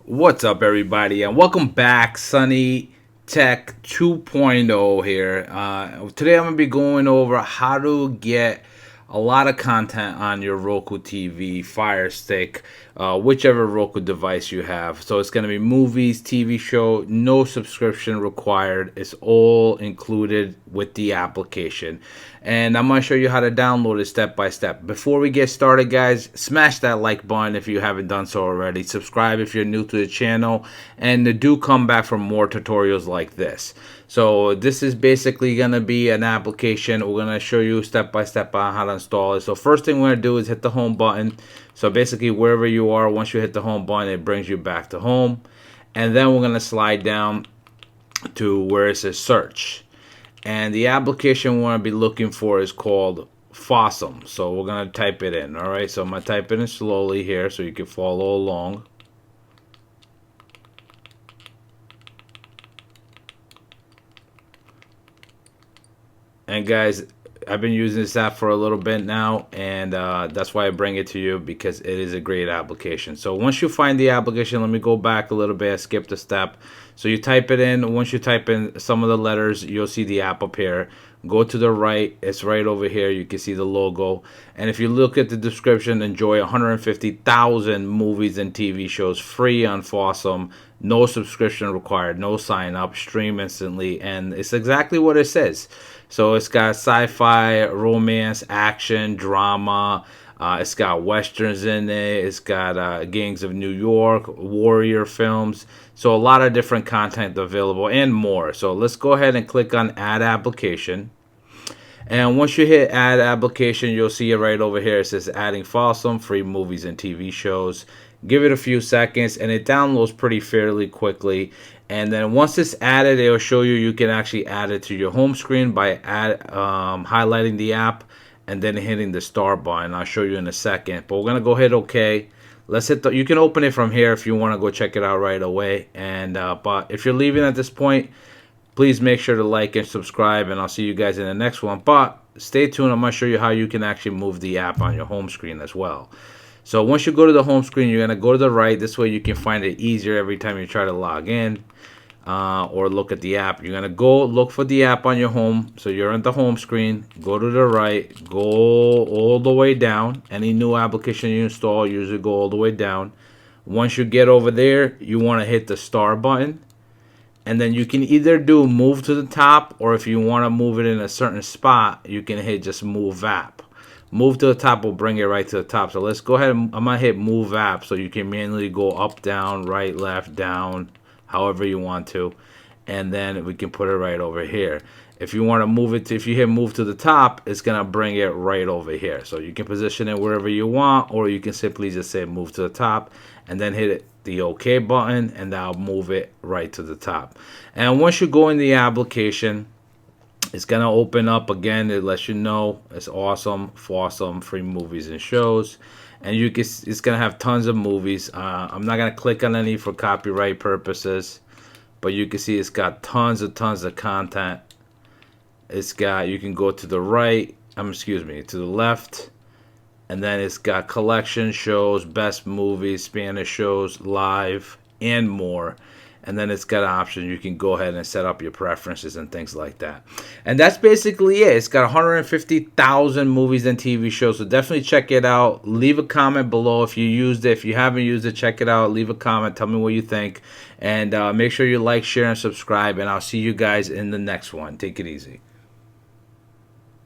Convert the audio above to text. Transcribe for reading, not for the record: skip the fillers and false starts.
What's up, everybody, and welcome back. Sunny Tech 2.0 here. Today, I'm going to be going over how to get a lot of content on your Roku TV, Fire Stick, whichever Roku device you have. So, it's going to be movies, TV show, no subscription required. It's all included with the application. And I'm going to show you how to download it step by step. Before we get started, guys, smash that like button if you haven't done so already. Subscribe if you're new to the channel. And do come back for more tutorials like this. So this is basically going to be an application. We're going to show you step by step on how to install it. So first thing we're going to do is hit the home button. So basically wherever you are, once you hit the home button, it brings you back to home. And then we're going to slide down to where it says search. And the application we want to be looking for is called Fawesome. So we're going to type it in. All right. So I'm going to type it in slowly here so you can follow along. And guys, I've been using this app for a little bit now, and that's why I bring it to you, because it is a great application. So once you find the application, let me go back a little bit. I skipped a step. So you type it in. Once you type in some of the letters, you'll see the app appear. Go to the right. It's right over here. You can see the logo. And if you look at the description, enjoy 150,000 movies and TV shows free on Fawesome. No subscription required. No sign up. Stream instantly. And it's exactly what it says. So it's got sci-fi, romance, action, drama. It's got westerns in it. It's got Gangs of New York, warrior films. So a lot of different content available and more. So let's go ahead and click on Add Application. And once you hit Add Application, you'll see it right over here. It says Adding Fawesome, free movies and TV shows. Give it a few seconds, and it downloads pretty fairly quickly. And then once it's added, it will show you can actually add it to your home screen by highlighting the app and then hitting the start button. I'll show you in a second. But we're going to go hit OK. Let's hit you can open it from here if you want to go check it out right away. And but if you're leaving at this point, please make sure to like and subscribe, and I'll see you guys in the next one. But stay tuned. I'm going to show you how you can actually move the app on your home screen as well. So once you go to the home screen, you're going to go to the right. This way you can find it easier every time you try to log in or look at the app. You're going to go look for the app on your home. So you're on the home screen. Go to the right. Go all the way down. Any new application you install, usually go all the way down. Once you get over there, you want to hit the star button. And then you can either do move to the top, or if you want to move it in a certain spot, you can hit just move app. Move to the top will bring it right to the top. So let's go ahead. I'm going to hit move app so you can manually go up, down, right, left, down, however you want to. And then we can put it right over here. If you want to move it, if you hit move to the top, it's going to bring it right over here. So you can position it wherever you want, or you can simply just say move to the top and then hit the OK button, and that'll move it right to the top. And once you go in the application, it's going to open up again. It lets you know it's awesome, Fawesome, free movies and shows. And you can, it's going to have tons of movies. I'm not going to click on any for copyright purposes, but you can see it's got tons of content. It's got, you can go to the right, to the left, and then it's got collection shows, best movies, Spanish shows, live, and more. And then it's got an option. You can go ahead and set up your preferences and things like that. And that's basically it. It's got 150,000 movies and TV shows. So definitely check it out. Leave a comment below if you used it. If you haven't used it, check it out. Leave a comment. Tell me what you think. And make sure you like, share, and subscribe. And I'll see you guys in the next one. Take it easy.